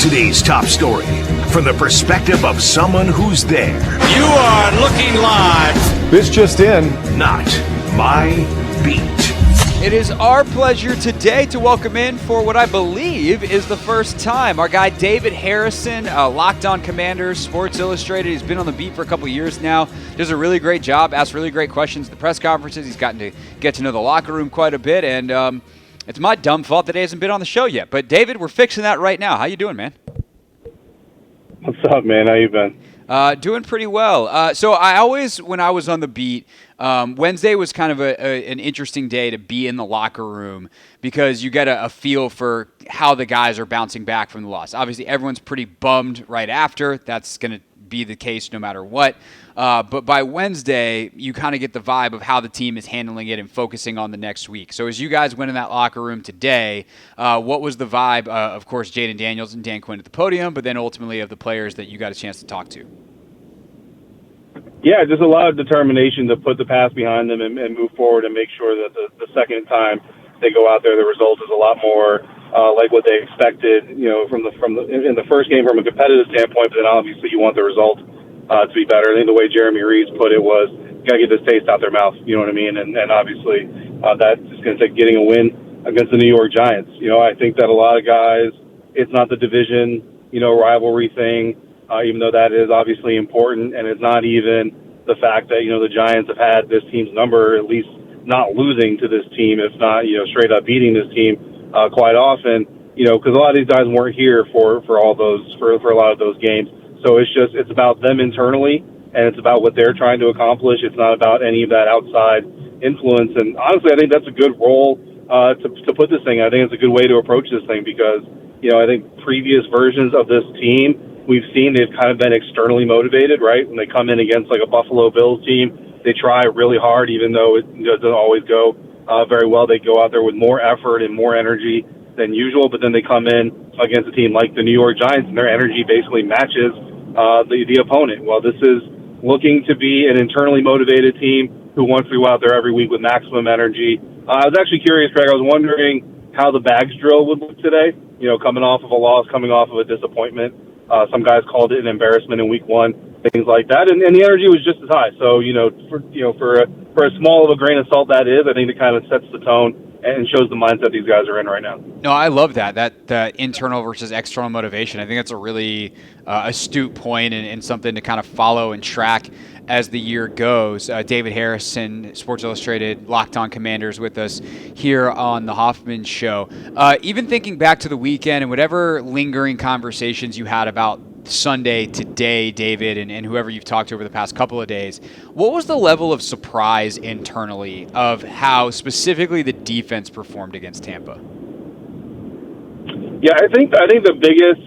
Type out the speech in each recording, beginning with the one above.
Today's top story from the perspective of someone who's there. You are looking live. This just in. Not my beat. It is our pleasure today to welcome in for what I believe is the first time our guy David Harrison, Locked On Commanders, Sports Illustrated. He's been on the beat for a couple years now. Does a really great job, asks really great questions at the press conferences. He's gotten to get to know the locker room quite a bit, and it's my dumb fault that he hasn't been on the show yet. But David, we're fixing that right now. How you doing, man? What's up, man? How you been? Doing pretty well. So I always, when I was on the beat, Wednesday was kind of an interesting day to be in the locker room because you get a feel for how the guys are bouncing back from the loss. Obviously, everyone's pretty bummed right after. That's going to be the case no matter what. But by Wednesday, you kind of get the vibe of how the team is handling it and focusing on the next week. So as you guys went in that locker room today, what was the vibe? Of course, Jayden Daniels and Dan Quinn at the podium, but then ultimately of the players that you got a chance to talk to. Yeah, just a lot of determination to put the past behind them and move forward and make sure that the second time they go out there, the result is a lot more like what they expected. You know, from in the first game from a competitive standpoint, but then obviously you want the result to be better. I think the way Jeremy Reeves put it was, you got to get this taste out their mouth. You know what I mean? And obviously that's just going to take getting a win against the New York Giants. You know, I think that a lot of guys, it's not the division, rivalry thing. Even though that is obviously important, and it's not even the fact that, the Giants have had this team's number, at least not losing to this team, if not, straight up beating this team quite often, because a lot of these guys weren't here for all those, for a lot of those games. So it's about them internally, and it's about what they're trying to accomplish. It's not about any of that outside influence. And honestly, I think that's a good role to put this thing. I think it's a good way to approach this thing because, I think previous versions of this team, we've seen they've kind of been externally motivated, right? When they come in against like a Buffalo Bills team, they try really hard, even though it doesn't always go very well. They go out there with more effort and more energy than usual, but then they come in against a team like the New York Giants, and their energy basically matches the opponent. Well, this is looking to be an internally motivated team who wants to go out there every week with maximum energy. I was actually curious, Craig. I was wondering how the bags drill would look today, coming off of a loss, coming off of a disappointment. Some guys called it an embarrassment in week one, things like that, and the energy was just as high. So, for as small of a grain of salt that is, I think it kind of sets the tone and shows the mindset these guys are in right now. No, I love that internal versus external motivation. I think that's a really astute point and something to kind of follow and track as the year goes. David Harrison, Sports Illustrated, Locked On Commanders with us here on the Hoffman Show. Even thinking back to the weekend and whatever lingering conversations you had about Sunday today, David, and whoever you've talked to over the past couple of days, what was the level of surprise internally of how specifically the defense performed against Tampa? Yeah, I think the biggest,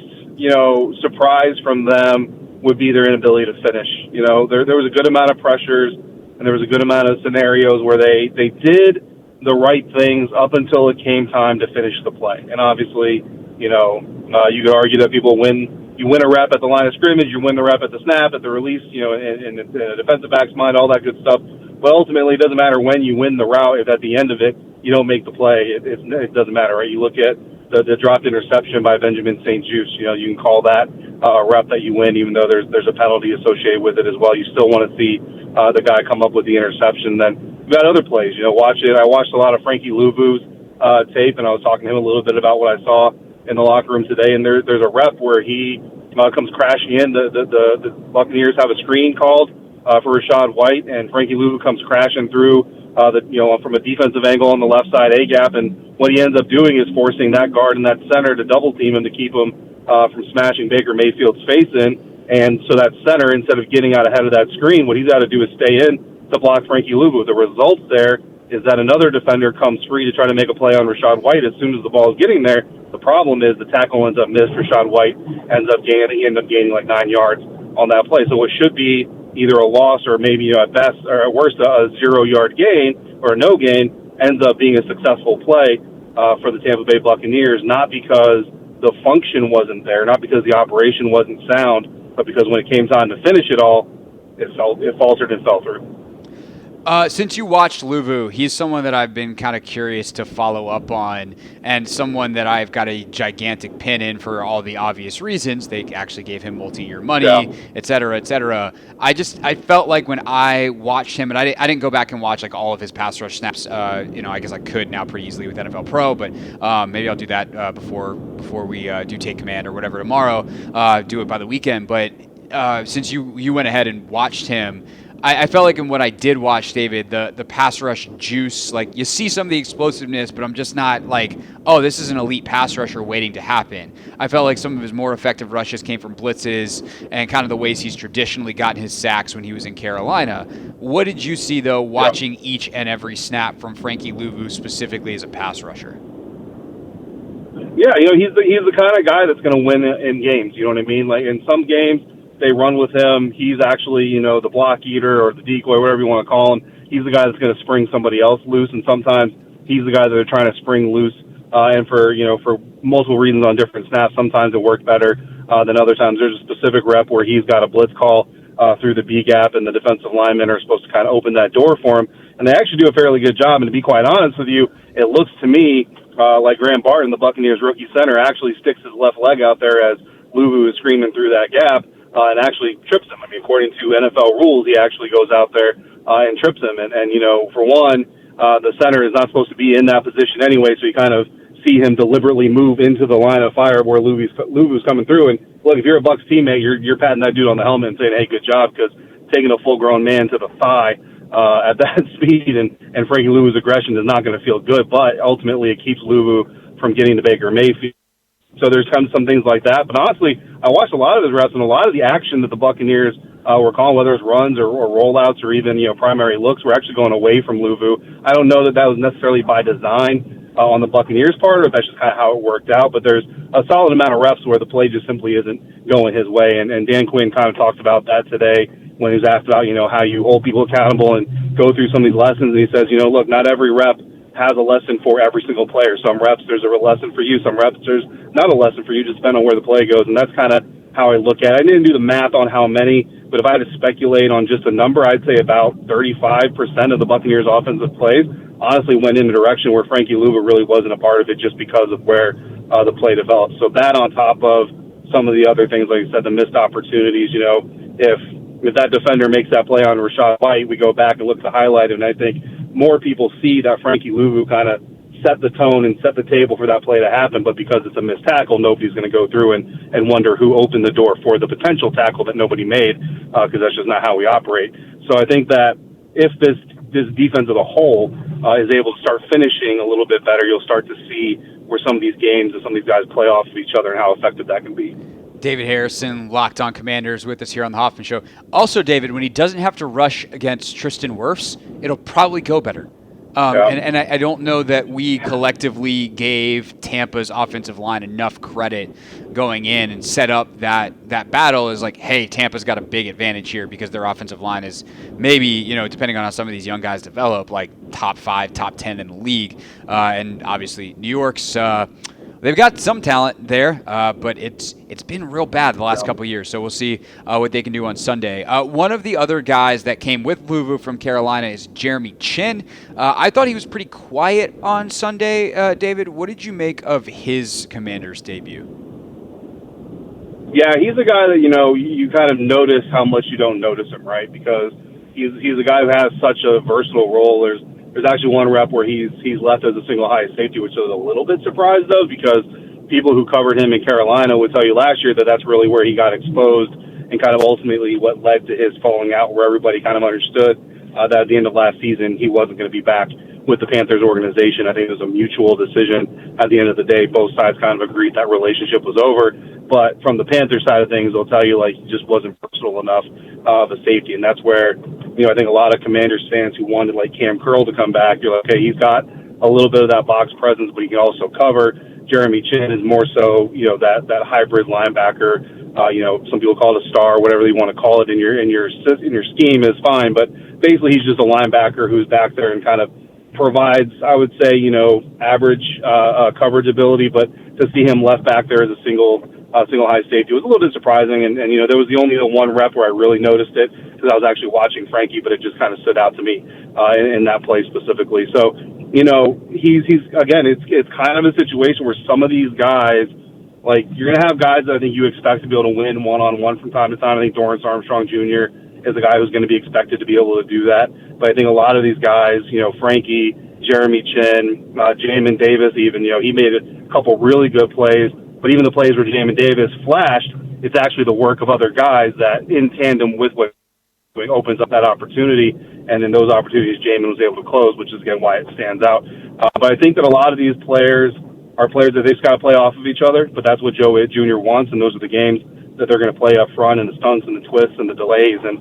surprise from them would be their inability to finish. There was a good amount of pressures and there was a good amount of scenarios where they did the right things up until it came time to finish the play. And obviously, you could argue that you win a rep at the line of scrimmage, you win the rep at the snap, at the release, in the defensive back's mind, all that good stuff. But ultimately, it doesn't matter when you win the route. If at the end of it, you don't make the play, it doesn't matter, right? You look at the dropped interception by Benjamin St-Juste. You can call that a rep that you win, even though there's a penalty associated with it as well. You still want to see the guy come up with the interception. Then you've got other plays. I watched a lot of Frankie Luvu's tape, and I was talking to him a little bit about what I saw in the locker room today. And there's a rep where he comes crashing in. The Buccaneers have a screen called for Rachaad White, and Frankie Luvu comes crashing through from a defensive angle on the left side A gap, and what he ends up doing is forcing that guard and that center to double team him to keep him from smashing Baker Mayfield's face in. And so that center, instead of getting out ahead of that screen, what he's got to do is stay in to block Frankie Luvu. The result there is that another defender comes free to try to make a play on Rachaad White as soon as the ball is getting there. The problem is the tackle ends up missed. Rachaad White ends up gaining like 9 yards on that play. So what should be either a loss or maybe at best or at worst a 0-yard gain or a no gain ends up being a successful play for the Tampa Bay Buccaneers, not because the function wasn't there, not because the operation wasn't sound, but because when it came time to finish it all, it faltered and fell through. Since you watched Luvu, he's someone that I've been kind of curious to follow up on, and someone that I've got a gigantic pin in for all the obvious reasons. They actually gave him multi-year money, et cetera, et cetera. I felt like when I watched him, and I didn't go back and watch like all of his pass rush snaps. I guess I could now pretty easily with NFL Pro, but maybe I'll do that before we do take command or whatever tomorrow. Do it by the weekend, but since you went ahead and watched him. I felt like in what I did watch, David, the pass rush juice, like you see some of the explosiveness, but I'm just not like, oh, this is an elite pass rusher waiting to happen. I felt like some of his more effective rushes came from blitzes and kind of the ways he's traditionally gotten his sacks when he was in Carolina. What did you see, though, watching each and every snap from Frankie Luvu specifically as a pass rusher? Yeah, he's the kind of guy that's going to win in games. You know what I mean? Like in some games, they run with him. He's actually, the block eater or the decoy, whatever you want to call him. He's the guy that's going to spring somebody else loose, and sometimes he's the guy that they're trying to spring loose. And for multiple reasons on different snaps, sometimes it worked better than other times. There's a specific rep where he's got a blitz call through the B gap, and the defensive linemen are supposed to kind of open that door for him. And they actually do a fairly good job. And to be quite honest with you, it looks to me like Graham Barton, the Buccaneers rookie center, actually sticks his left leg out there as Luvu is screaming through that gap. And actually trips him. I mean, according to NFL rules, he actually goes out there and trips him. And for one, the center is not supposed to be in that position anyway, so you kind of see him deliberately move into the line of fire where Luvu's coming through. And look, if you're a Bucs teammate, you're patting that dude on the helmet and saying, hey, good job, because taking a full-grown man to the thigh at that speed and Frankie Luvu's aggression is not going to feel good, but ultimately it keeps Luvu from getting to Baker Mayfield. So there's kind of some things like that. But honestly, I watched a lot of his reps, and a lot of the action that the Buccaneers were calling, whether it's runs or rollouts or even primary looks, were actually going away from Luvu. I don't know that was necessarily by design on the Buccaneers' part, or if that's just kind of how it worked out. But there's a solid amount of reps where the play just simply isn't going his way. And Dan Quinn kind of talked about that today when he was asked about how you hold people accountable and go through some of these lessons. And he says, look, not every rep has a lesson for every single player. Some reps, there's a lesson for you. Some reps, there's not a lesson for you, just depending on where the play goes. And that's kind of how I look at it. I didn't do the math on how many, but if I had to speculate on just a number, I'd say about 35% of the Buccaneers' offensive plays honestly went in the direction where Frankie Luvu really wasn't a part of it just because of where the play developed. So that on top of some of the other things, like I said, the missed opportunities, if that defender makes that play on Rashad White, we go back and look at the highlight, and I think more people see that Frankie Luvu kind of set the tone and set the table for that play to happen, but because it's a missed tackle, nobody's going to go through and wonder who opened the door for the potential tackle that nobody made, because that's just not how we operate. So I think that if this defense as a whole is able to start finishing a little bit better, you'll start to see where some of these games and some of these guys play off of each other and how effective that can be. David Harrison, Locked On Commanders, with us here on the Hoffman Show. Also, David, when he doesn't have to rush against Tristan Wirfs, it'll probably go better. And I don't know that we collectively gave Tampa's offensive line enough credit going in and set up that battle as like, hey, Tampa's got a big advantage here because their offensive line is maybe, depending on how some of these young guys develop, like top 5, top 10 in the league. And obviously New York's they've got some talent there, but it's been real bad the last couple of years. So we'll see what they can do on Sunday. One of the other guys that came with Luvu from Carolina is Jeremy Chin. I thought he was pretty quiet on Sunday. David, what did you make of his Commanders debut? Yeah, he's a guy that, you kind of notice how much you don't notice him, right? Because he's a guy who has such a versatile role. There's actually one rep where he's left as a single high safety, which I was a little bit surprised of, because people who covered him in Carolina would tell you last year that that's really where he got exposed and kind of ultimately what led to his falling out, where everybody kind of understood that at the end of last season he wasn't going to be back with the Panthers organization. I think it was a mutual decision at the end of the day. Both sides kind of agreed that relationship was over. But from the Panthers side of things, they'll tell you, like, he just wasn't versatile enough of a safety. And that's where, I think a lot of Commanders fans who wanted, like, Cam Curl to come back, you're like, okay, he's got a little bit of that box presence, but he can also cover. Jeremy Chin is more so, that hybrid linebacker. Some people call it a star, whatever you want to call it in your scheme is fine. But basically, he's just a linebacker who's back there and kind of provides, I would say, average coverage ability. But to see him left back there as a single single high safety. It was a little bit surprising, and there was only the one rep where I really noticed it because I was actually watching Frankie, but it just kind of stood out to me in that play specifically. So, he's again, it's kind of a situation where some of these guys, like, you're going to have guys that I think you expect to be able to win one-on-one from time to time. I think Dorrance Armstrong Jr. is a guy who's going to be expected to be able to do that. But I think a lot of these guys, Frankie, Jeremy Chin, Jamin Davis even, he made a couple really good plays. But even the plays where Jamin Davis flashed, it's actually the work of other guys that, in tandem with what opens up that opportunity. And in those opportunities, Jamin was able to close, which is, again, why it stands out. But I think that a lot of these players are players that they just got to play off of each other. But that's what Joe Jr. wants, and those are the games that they're going to play up front, and the stunts and the twists and the delays. And,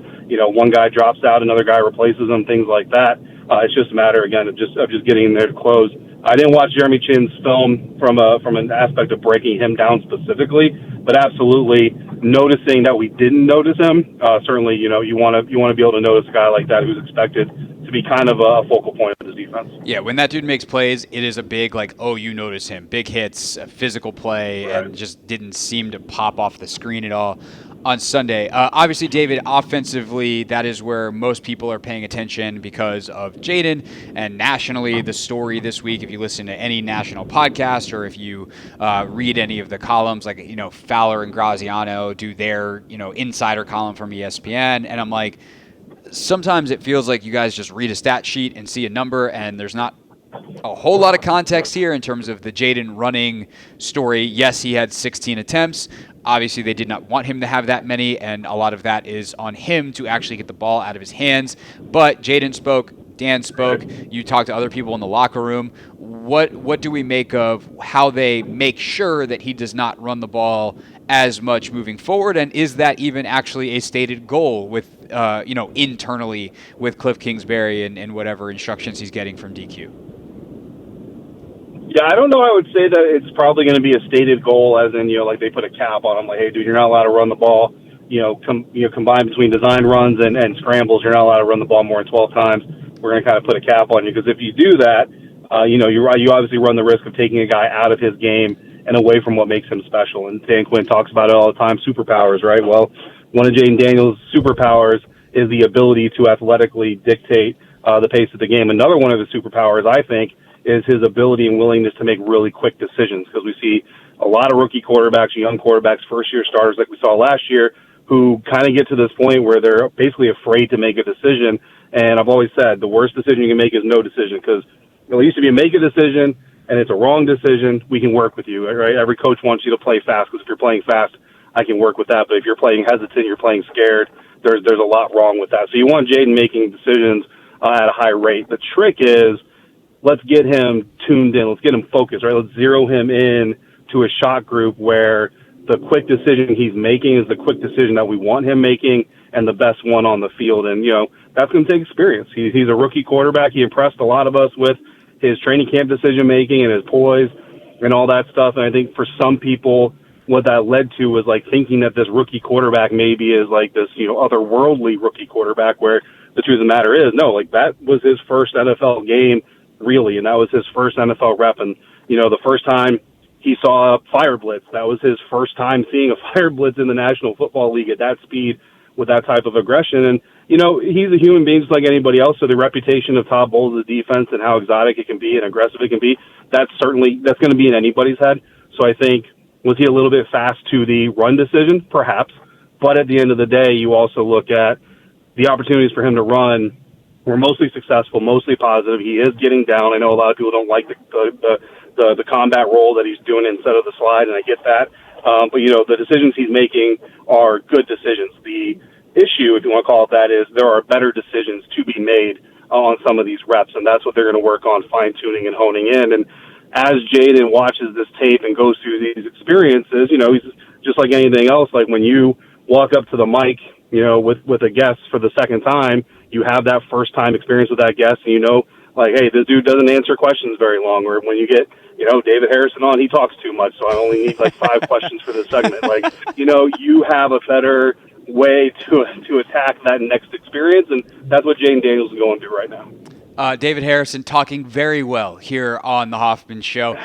one guy drops out, another guy replaces them, things like that. It's just a matter, again, of just getting in there to close. I didn't watch Jeremy Chin's film from an aspect of breaking him down specifically, but absolutely noticing that we didn't notice him. Certainly, you want to be able to notice a guy like that who's expected to be kind of a focal point of this defense. Yeah, when that dude makes plays, it is a big, you notice him. Big hits, physical play, right. And just didn't seem to pop off the screen at all on Sunday. Obviously, David, offensively, that is where most people are paying attention because of Jayden. And nationally, the story this week, if you listen to any national podcast or if you read any of the columns, Fowler and Graziano do their, insider column from ESPN. And I'm like, sometimes it feels like you guys just read a stat sheet and see a number, and there's not a whole lot of context here in terms of the Jayden running story. Yes, he had 16 attempts. Obviously, they did not want him to have that many, and a lot of that is on him to actually get the ball out of his hands. But Jayden spoke, Dan spoke, you talked to other people in the locker room. What do we make of how they make sure that he does not run the ball as much moving forward, and is that even actually a stated goal with internally with Cliff Kingsbury and whatever instructions he's getting from DQ? Yeah, I don't know. I would say that it's probably going to be a stated goal, as in, they put a cap on him, like, hey, dude, you're not allowed to run the ball. Combined between design runs and scrambles, you're not allowed to run the ball more than 12 times. We're going to kind of put a cap on you, because if you do that, you obviously run the risk of taking a guy out of his game and away from what makes him special. And Dan Quinn talks about it all the time, superpowers, right? Well, one of Jayden Daniels' superpowers is the ability to athletically dictate the pace of the game. Another one of his superpowers, I think, is his ability and willingness to make really quick decisions, because we see a lot of rookie quarterbacks, young quarterbacks, first-year starters like we saw last year, who kind of get to this point where they're basically afraid to make a decision. And I've always said the worst decision you can make is no decision, because it used to be make a decision, and it's a wrong decision, we can work with you, right? Every coach wants you to play fast, because if you're playing fast, I can work with that. But if you're playing hesitant, you're playing scared, there's a lot wrong with that. So you want Jayden making decisions at a high rate. The trick is, let's get him tuned in. Let's get him focused, right? Let's zero him in to a shot group where the quick decision he's making is the quick decision that we want him making and the best one on the field. And, that's going to take experience. He's a rookie quarterback. He impressed a lot of us with his training camp decision-making and his poise and all that stuff. And I think for some people, what that led to was, thinking that this rookie quarterback maybe is this, otherworldly rookie quarterback, where the truth of the matter is, no, that was his first NFL game, really, and that was his first NFL rep. And, the first time he saw a fire blitz, that was his first time seeing a fire blitz in the National Football League at that speed with that type of aggression. And, he's a human being just like anybody else, so the reputation of Todd Bowles' defense and how exotic it can be and aggressive it can be, that's going to be in anybody's head. So I think, was he a little bit fast to the run decision? Perhaps. But at the end of the day, you also look at the opportunities for him to run were mostly successful, mostly positive. He is getting down. I know a lot of people don't like the combat roll that he's doing instead of the slide, and I get that. But, the decisions he's making are good decisions. The issue, if you want to call it that, is there are better decisions to be made on some of these reps, and that's what they're going to work on fine-tuning and honing in. And as Jayden watches this tape and goes through these experiences, he's just like anything else. Like when you walk up to the mic, with a guest for the second time, you have that first-time experience with that guest, and hey, this dude doesn't answer questions very long. Or when you get, David Harrison on, he talks too much, so I only need 5 questions for this segment. You have a better way to attack that next experience, and that's what Jayden Daniels is going through right now. David Harrison talking very well here on the Hoffman Show.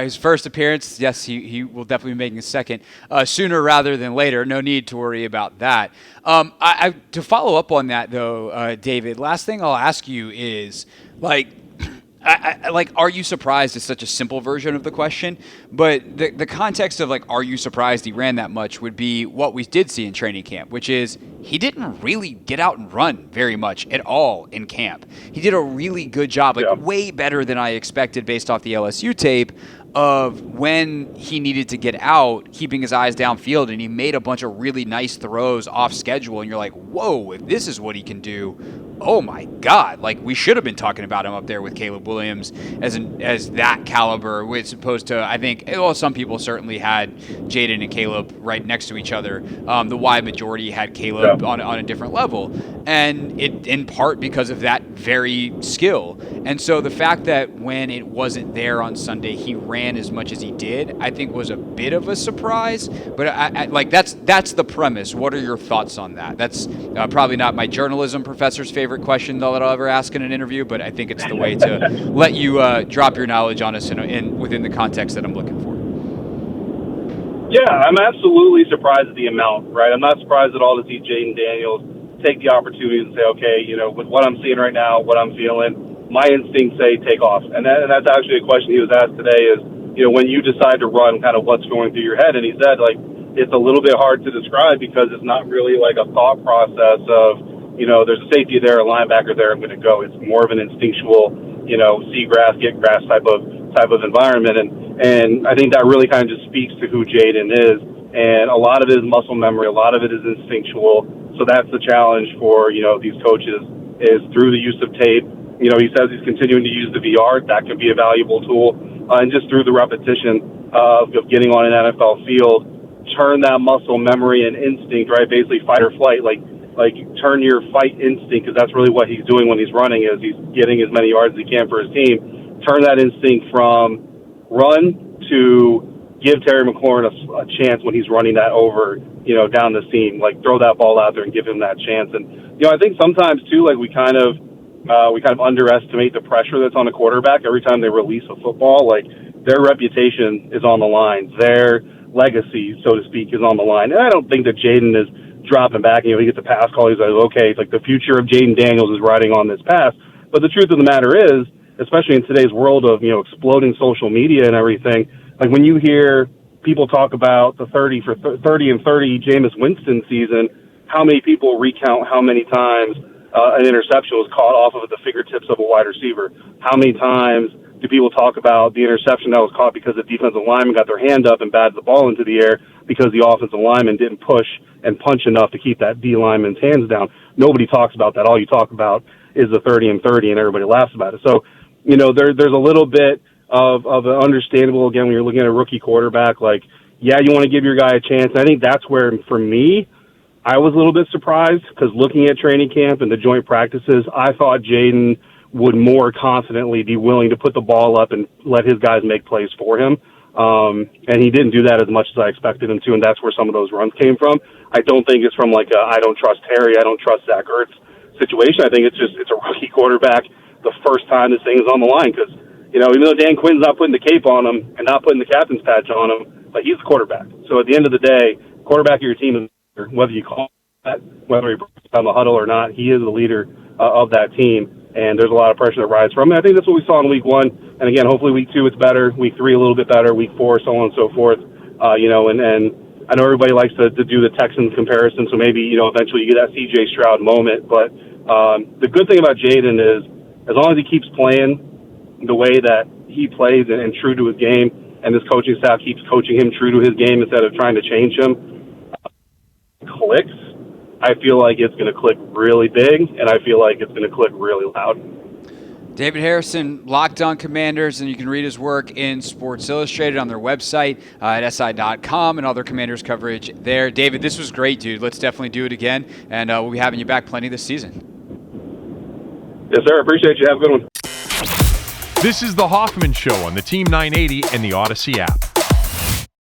His first appearance, yes, he will definitely be making a second sooner rather than later. No need to worry about that. To follow up on that, though, David, last thing I'll ask you is, are you surprised is such a simple version of the question, but the context of are you surprised he ran that much would be what we did see in training camp, which is he didn't really get out and run very much at all in camp. He did a really good job, way better than I expected based off the LSU tape, of when he needed to get out, keeping his eyes downfield, and he made a bunch of really nice throws off schedule, and you're like, whoa, if this is what he can do, oh my God, we should have been talking about him up there with Caleb Williams as that caliber, as opposed to, I think, some people certainly had Jayden and Caleb right next to each other. The wide majority had Caleb on a different level, and it in part because of that very skill. And so the fact that when it wasn't there on Sunday, he ran as much as he did, I think was a bit of a surprise. But that's the premise. What are your thoughts on that? That's probably not my journalism professor's favorite question that I'll ever ask in an interview, but I think it's the way to let you drop your knowledge on us within the context that I'm looking for. Yeah, I'm absolutely surprised at the amount, right? I'm not surprised at all to see Jayden Daniels take the opportunity to say, okay, with what I'm seeing right now, what I'm feeling, my instincts say take off. And that's actually a question he was asked today is, when you decide to run, kind of what's going through your head. And he said, it's a little bit hard to describe because it's not really a thought process of, there's a safety there, a linebacker there, I'm going to go. It's more of an instinctual, see grass, get grass type of environment. And I think that really kind of just speaks to who Jayden is. And a lot of it is muscle memory. A lot of it is instinctual. So that's the challenge for, these coaches is through the use of tape. He says he's continuing to use the VR. That can be a valuable tool. And just through the repetition of getting on an NFL field, turn that muscle memory and instinct, right? Basically fight or flight, turn your fight instinct, because that's really what he's doing when he's running, is he's getting as many yards as he can for his team. Turn that instinct from run to give Terry McLaurin a chance when he's running that over, down the seam. Throw that ball out there and give him that chance. And, I think sometimes, too, we kind of underestimate the pressure that's on a quarterback every time they release a football. Their reputation is on the line. Their legacy, so to speak, is on the line. And I don't think that Jayden is dropping back. He gets a pass call. He's like, okay, it's the future of Jayden Daniels is riding on this pass. But the truth of the matter is, especially in today's world of, exploding social media and everything, when you hear people talk about the 30 and 30 Jameis Winston season, how many people recount how many times an interception was caught off of the fingertips of a wide receiver? How many times do people talk about the interception that was caught because the defensive lineman got their hand up and batted the ball into the air because the offensive lineman didn't push and punch enough to keep that D lineman's hands down? Nobody talks about that. All you talk about is the 30 and 30, and everybody laughs about it. So, there's a little bit of an understandable, again, when you're looking at a rookie quarterback, you want to give your guy a chance. And I think that's where, for me, I was a little bit surprised, because looking at training camp and the joint practices, I thought Jayden would more confidently be willing to put the ball up and let his guys make plays for him. And he didn't do that as much as I expected him to, and that's where some of those runs came from. I don't think it's from I don't trust Terry, I don't trust Zach Ertz situation. I think it's a rookie quarterback the first time this thing is on the line, because, even though Dan Quinn's not putting the cape on him and not putting the captain's patch on him, he's the quarterback. So at the end of the day, quarterback of your team is, whether you call that, whether he breaks down the huddle or not, he is the leader of that team. And there's a lot of pressure that rides from it. I think that's what we saw in week 1. And again, hopefully week 2 it's better, week 3 a little bit better, week 4, so on and so forth. And I know everybody likes to do the Texans comparison, so maybe, eventually you get that C.J. Stroud moment. But the good thing about Jayden is, as long as he keeps playing the way that he plays and true to his game, and this coaching staff keeps coaching him true to his game instead of trying to change him, clicks, I feel like it's going to click really big, and I feel like it's going to click really loud. David Harrison, Locked On Commanders, and you can read his work in Sports Illustrated on their website at si.com and all their Commanders coverage there. David, this was great, dude. Let's definitely do it again, and we'll be having you back plenty this season. Yes, sir. Appreciate you. Have a good one. This is the Hoffman Show on the Team 980 and the Odyssey app.